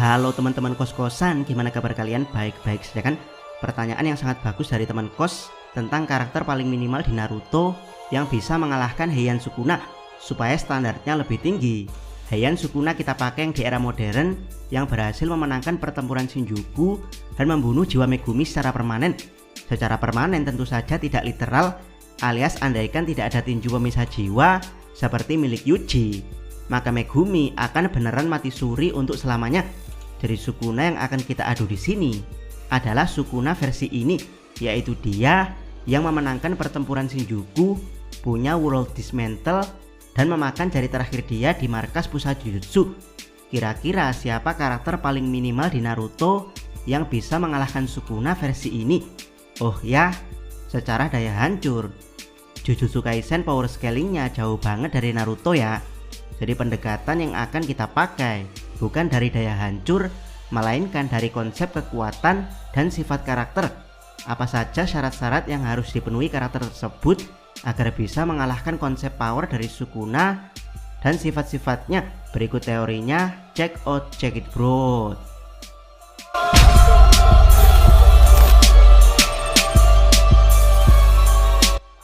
Halo teman-teman kos-kosan, gimana kabar kalian? Baik-baik saja kan? Pertanyaan yang sangat bagus dari teman kos tentang karakter paling minimal di Naruto yang bisa mengalahkan Heian Sukuna supaya standarnya lebih tinggi. Heian Sukuna kita pakai yang di era modern yang berhasil memenangkan pertempuran Shinjuku dan membunuh jiwa Megumi secara permanen. Secara permanen tentu saja tidak literal, alias andaikan tidak ada tinju pemisah jiwa seperti milik Yuji, maka Megumi akan beneran mati suri untuk selamanya. Dari Sukuna yang akan kita adu di sini adalah Sukuna versi ini, yaitu dia yang memenangkan pertempuran Shinjuku, punya World Dismantle, dan memakan jari terakhir dia di markas pusat Jujutsu. Kira-kira siapa karakter paling minimal di Naruto yang bisa mengalahkan Sukuna versi ini? Oh ya, secara daya hancur, Jujutsu Kaisen power scalingnya jauh banget dari Naruto ya. Jadi pendekatan yang akan kita pakai bukan dari daya hancur, melainkan dari konsep kekuatan dan sifat karakter. Apa saja syarat-syarat yang harus dipenuhi karakter tersebut agar bisa mengalahkan konsep power dari Sukuna dan sifat-sifatnya? Berikut teorinya, check it bro.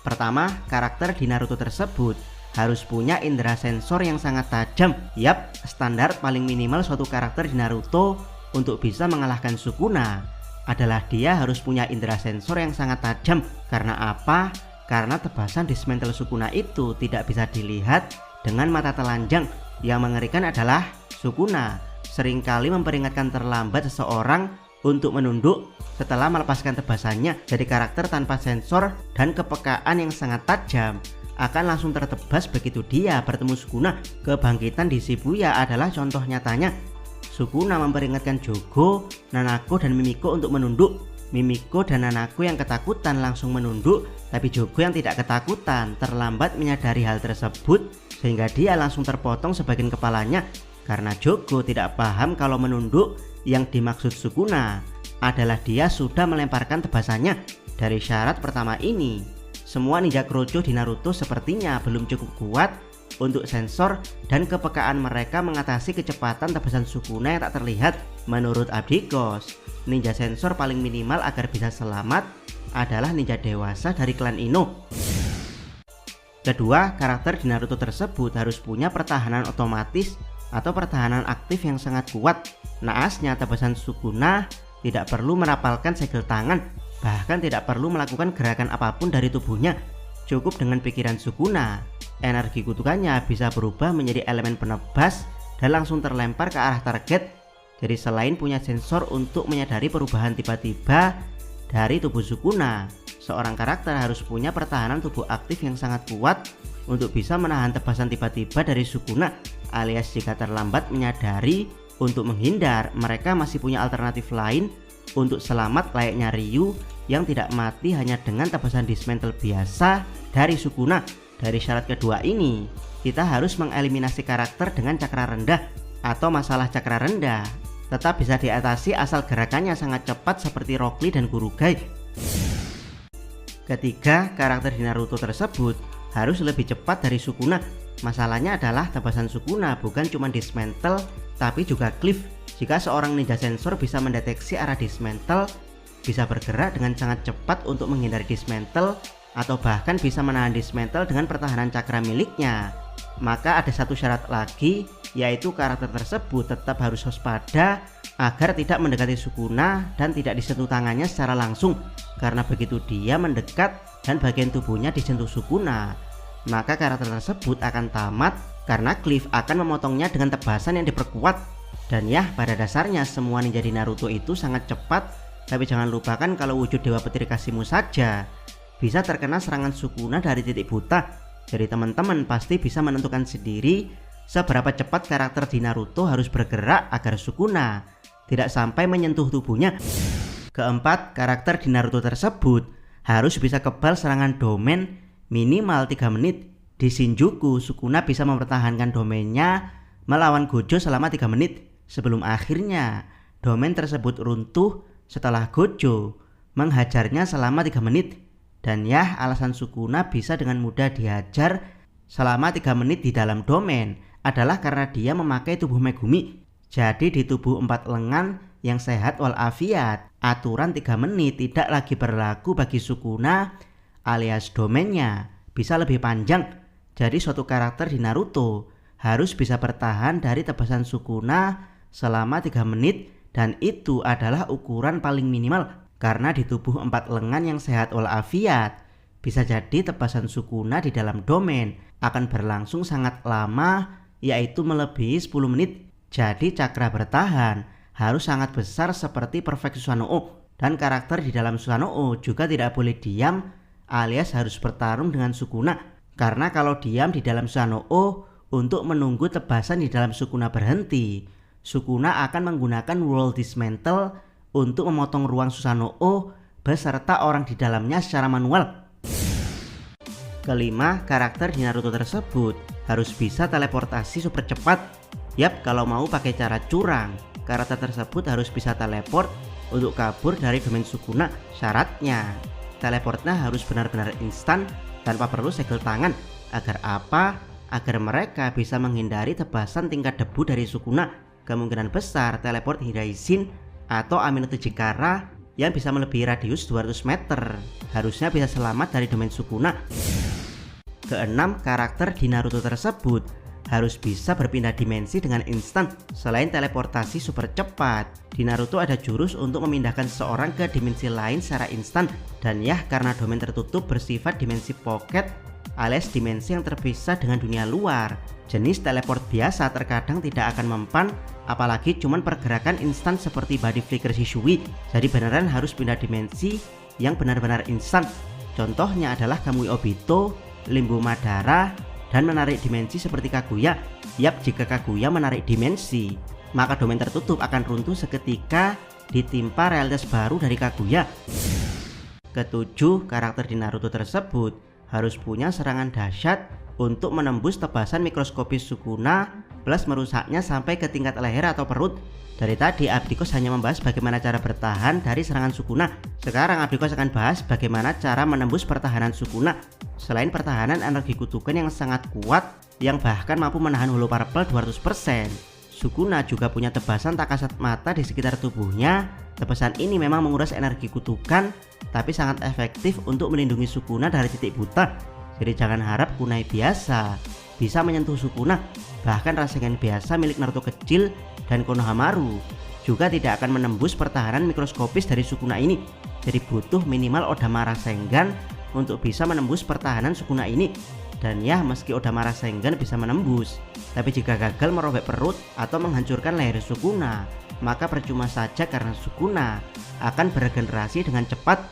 Pertama, karakter di Naruto tersebut harus punya indera sensor yang sangat tajam. Yap, standar paling minimal suatu karakter di Naruto untuk bisa mengalahkan Sukuna adalah dia harus punya indera sensor yang sangat tajam. Karena apa? Karena tebasan dismantle Sukuna itu tidak bisa dilihat dengan mata telanjang. Yang mengerikan adalah Sukuna seringkali memperingatkan terlambat seseorang untuk menunduk setelah melepaskan tebasannya. Jadi karakter tanpa sensor dan kepekaan yang sangat tajam akan langsung tertebas begitu dia bertemu Sukuna. Kebangkitan di Shibuya adalah contoh nyatanya. Sukuna memperingatkan Jogo, Nanako, dan Mimiko untuk menunduk. Mimiko dan Nanako yang ketakutan langsung menunduk, tapi Jogo yang tidak ketakutan terlambat menyadari hal tersebut sehingga dia langsung terpotong sebagian kepalanya. Karena Jogo tidak paham kalau menunduk yang dimaksud Sukuna adalah dia sudah melemparkan tebasannya. Dari syarat pertama ini, semua ninja Krojo di Naruto sepertinya belum cukup kuat untuk sensor dan kepekaan mereka mengatasi kecepatan tebasan Sukuna yang tak terlihat. Menurut Abdi Kos, ninja sensor paling minimal agar bisa selamat adalah ninja dewasa dari klan Ino. Kedua, karakter di Naruto tersebut harus punya pertahanan otomatis atau pertahanan aktif yang sangat kuat. Naasnya, tebasan Sukuna tidak perlu merapalkan segel tangan, bahkan tidak perlu melakukan gerakan apapun dari tubuhnya. Cukup dengan pikiran Sukuna, energi kutukannya bisa berubah menjadi elemen penebas dan langsung terlempar ke arah target. Jadi selain punya sensor untuk menyadari perubahan tiba-tiba dari tubuh Sukuna, seorang karakter harus punya pertahanan tubuh aktif yang sangat kuat untuk bisa menahan tebasan tiba-tiba dari Sukuna, alias jika terlambat menyadari untuk menghindar, mereka masih punya alternatif lain untuk selamat layaknya Ryu yang tidak mati hanya dengan tebasan dismantle biasa dari Sukuna. Dari syarat kedua ini, kita harus mengeliminasi karakter dengan cakra rendah atau masalah cakra rendah tetap bisa diatasi asal gerakannya sangat cepat seperti Rock Lee dan Kurugai. Ketiga, karakter di Naruto tersebut harus lebih cepat dari Sukuna. Masalahnya adalah tebasan Sukuna bukan cuma dismantle tapi juga cliff. Jika seorang ninja sensor bisa mendeteksi arah dismantle, bisa bergerak dengan sangat cepat untuk menghindari dismantle, atau bahkan bisa menahan dismantle dengan pertahanan cakra miliknya, maka ada satu syarat lagi, yaitu karakter tersebut tetap harus waspada agar tidak mendekati Sukuna dan tidak disentuh tangannya secara langsung. Karena begitu dia mendekat dan bagian tubuhnya disentuh Sukuna, maka karakter tersebut akan tamat karena Cliff akan memotongnya dengan tebasan yang diperkuat. Dan ya, pada dasarnya semua ninja di Naruto itu sangat cepat, tapi jangan lupakan kalau wujud Dewa Petir Kashimu saja bisa terkena serangan Sukuna dari titik buta. Jadi teman-teman pasti bisa menentukan sendiri seberapa cepat karakter di Naruto harus bergerak agar Sukuna tidak sampai menyentuh tubuhnya. Keempat, karakter di Naruto tersebut harus bisa kebal serangan domain minimal 3 menit. Di Shinjuku, Sukuna bisa mempertahankan domainnya melawan Gojo selama 3 menit sebelum akhirnya domain tersebut runtuh setelah Gojo menghajarnya selama 3 menit. Dan ya, alasan Sukuna bisa dengan mudah dihajar selama 3 menit di dalam domain adalah karena dia memakai tubuh Megumi. Jadi di tubuh 4 lengan yang sehat walafiat, aturan 3 menit tidak lagi berlaku bagi Sukuna alias domainnya bisa lebih panjang. Jadi suatu karakter di Naruto harus bisa bertahan dari tebasan Sukuna selama 3 menit, dan itu adalah ukuran paling minimal karena di tubuh 4 lengan yang sehat walafiat bisa jadi tebasan Sukuna di dalam domain akan berlangsung sangat lama, yaitu melebihi 10 menit. Jadi cakra bertahan harus sangat besar seperti Perfect Susanoo, dan karakter di dalam Susanoo juga tidak boleh diam alias harus bertarung dengan Sukuna, karena kalau diam di dalam Susanoo untuk menunggu tebasan di dalam Sukuna berhenti, Sukuna akan menggunakan World Dismantle untuk memotong ruang Susanoo beserta orang di dalamnya secara manual. Kelima, karakter di Naruto tersebut harus bisa teleportasi super cepat. Yap, kalau mau pakai cara curang, karakter tersebut harus bisa teleport untuk kabur dari domain Sukuna. Syaratnya, teleportnya harus benar-benar instan tanpa perlu segel tangan. Agar apa? Agar mereka bisa menghindari tebasan tingkat debu dari Sukuna. Kemungkinan besar teleport Hiraishin atau Aminuto Jikara yang bisa melebihi radius 200 meter harusnya bisa selamat dari domain Sukuna. Keenam, karakter di Naruto tersebut harus bisa berpindah dimensi dengan instan. Selain teleportasi super cepat, di Naruto ada jurus untuk memindahkan seseorang ke dimensi lain secara instan. Dan ya, karena domain tertutup bersifat dimensi pocket alias dimensi yang terpisah dengan dunia luar, jenis teleport biasa terkadang tidak akan mempan, apalagi cuman pergerakan instan seperti body flicker Shisui. Jadi beneran harus pindah dimensi yang benar-benar instan. Contohnya adalah Kamui Obito, Limbo Madara, dan menarik dimensi seperti Kaguya. Yap, jika Kaguya menarik dimensi, maka domain tertutup akan runtuh seketika ditimpa realitas baru dari Kaguya. Ketujuh, karakter di Naruto tersebut harus punya serangan dahsyat untuk menembus tebasan mikroskopis Sukuna plus merusaknya sampai ke tingkat leher atau perut. Dari tadi Abdikos hanya membahas bagaimana cara bertahan dari serangan Sukuna. Sekarang Abdikos akan bahas bagaimana cara menembus pertahanan Sukuna. Selain pertahanan energi kutukan yang sangat kuat yang bahkan mampu menahan Holo Purple 200%, Sukuna juga punya tebasan tak kasat mata di sekitar tubuhnya. Tebasan ini memang menguras energi kutukan, tapi sangat efektif untuk melindungi Sukuna dari titik buta. Jadi jangan harap kunai biasa bisa menyentuh Sukuna. Bahkan Rasengan biasa milik Naruto kecil dan Konohamaru juga tidak akan menembus pertahanan mikroskopis dari Sukuna ini. Jadi butuh minimal Odama Rasengan untuk bisa menembus pertahanan Sukuna ini. Dan ya, meski Odama Rasengan bisa menembus, tapi jika gagal merobek perut atau menghancurkan leher Sukuna, maka percuma saja karena Sukuna akan beregenerasi dengan cepat.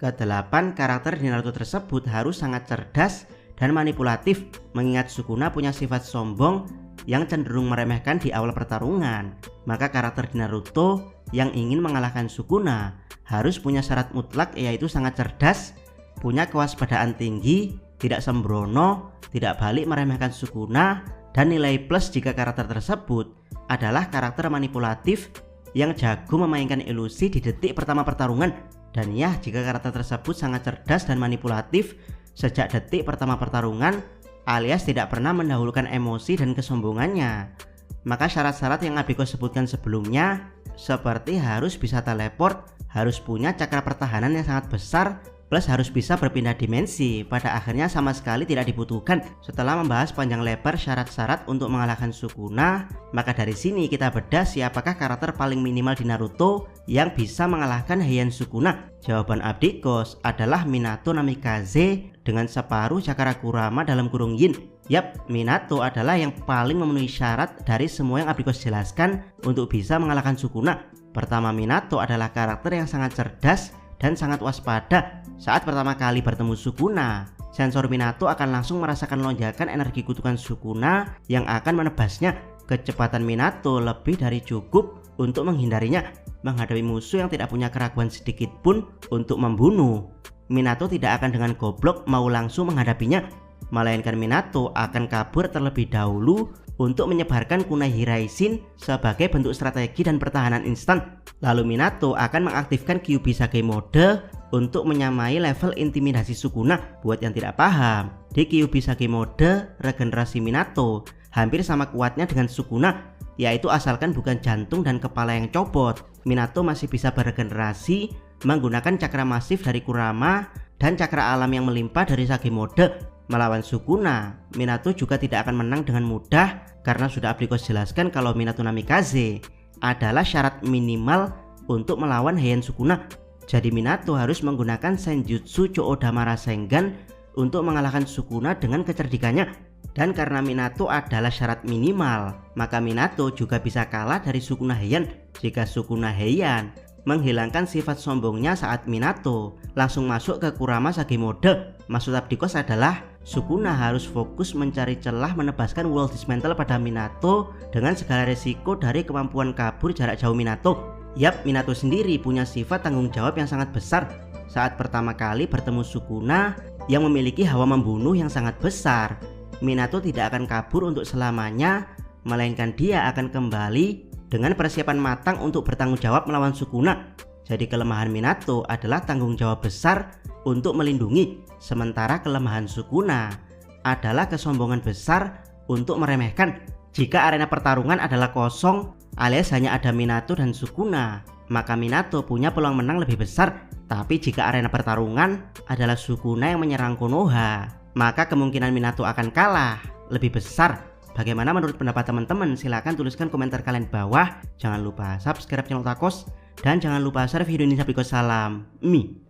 Kedelapan, karakter di Naruto tersebut harus sangat cerdas dan manipulatif, mengingat Sukuna punya sifat sombong yang cenderung meremehkan di awal pertarungan. Maka karakter di Naruto yang ingin mengalahkan Sukuna harus punya syarat mutlak, yaitu sangat cerdas, punya kewaspadaan tinggi, tidak sembrono, tidak balik meremehkan Sukuna, dan nilai plus jika karakter tersebut adalah karakter manipulatif yang jago memainkan ilusi di detik pertama pertarungan. Dan ya, jika karakter tersebut sangat cerdas dan manipulatif sejak detik pertama pertarungan alias tidak pernah mendahulukan emosi dan kesombongannya, maka syarat-syarat yang Abiko sebutkan sebelumnya seperti harus bisa teleport, harus punya cakra pertahanan yang sangat besar, plus harus bisa berpindah dimensi, pada akhirnya sama sekali tidak dibutuhkan. Setelah membahas panjang lebar syarat-syarat untuk mengalahkan Sukuna, maka dari sini kita bedah siapakah karakter paling minimal di Naruto yang bisa mengalahkan Heian Sukuna. Jawaban Abdikos adalah Minato Namikaze dengan separuh cakra Kurama dalam kurung Yin. Yap, Minato adalah yang paling memenuhi syarat dari semua yang Abdikos jelaskan untuk bisa mengalahkan Sukuna. Pertama, Minato adalah karakter yang sangat cerdas dan sangat waspada. Saat pertama kali bertemu Sukuna, sensor Minato akan langsung merasakan lonjakan energi kutukan Sukuna yang akan menebasnya. Kecepatan Minato lebih dari cukup untuk menghindarinya. Menghadapi musuh yang tidak punya keraguan sedikit pun untuk membunuh, Minato tidak akan dengan goblok mau langsung menghadapinya, melainkan Minato akan kabur terlebih dahulu untuk menyebarkan kunai Hiraishin sebagai bentuk strategi dan pertahanan instan. Lalu Minato akan mengaktifkan Kyuubi Sage Mode untuk menyamai level intimidasi Sukuna. Buat yang tidak paham, di Kyuubi Sage Mode regenerasi Minato hampir sama kuatnya dengan Sukuna, yaitu asalkan bukan jantung dan kepala yang copot. Minato masih bisa beregenerasi menggunakan cakra masif dari Kurama dan cakra alam yang melimpah dari Sagemode. Melawan Sukuna, Minato juga tidak akan menang dengan mudah karena sudah Ablikos jelaskan kalau Minato Namikaze adalah syarat minimal untuk melawan Heian Sukuna. Jadi Minato harus menggunakan Senjutsu Choodama Rasengan untuk mengalahkan Sukuna dengan kecerdikannya. Dan karena Minato adalah syarat minimal, maka Minato juga bisa kalah dari Sukuna Heian jika Sukuna Heian menghilangkan sifat sombongnya saat Minato langsung masuk ke Kurama Sagemode. Maksud Ablikos adalah Sukuna harus fokus mencari celah menebaskan World Dismantle pada Minato dengan segala resiko dari kemampuan kabur jarak jauh Minato. Yap, Minato sendiri punya sifat tanggung jawab yang sangat besar saat pertama kali bertemu Sukuna yang memiliki hawa membunuh yang sangat besar. Minato tidak akan kabur untuk selamanya, melainkan dia akan kembali dengan persiapan matang untuk bertanggung jawab melawan Sukuna. Jadi kelemahan Minato adalah tanggung jawab besar untuk melindungi, sementara kelemahan Sukuna adalah kesombongan besar untuk meremehkan. Jika arena pertarungan adalah kosong alias hanya ada Minato dan Sukuna, maka Minato punya peluang menang lebih besar. Tapi jika arena pertarungan adalah Sukuna yang menyerang Konoha, maka kemungkinan Minato akan kalah lebih besar. Bagaimana menurut pendapat teman-teman? Silahkan tuliskan komentar kalian di bawah. Jangan lupa subscribe channel Otakos dan jangan lupa share video ini sampai ke salam Mi.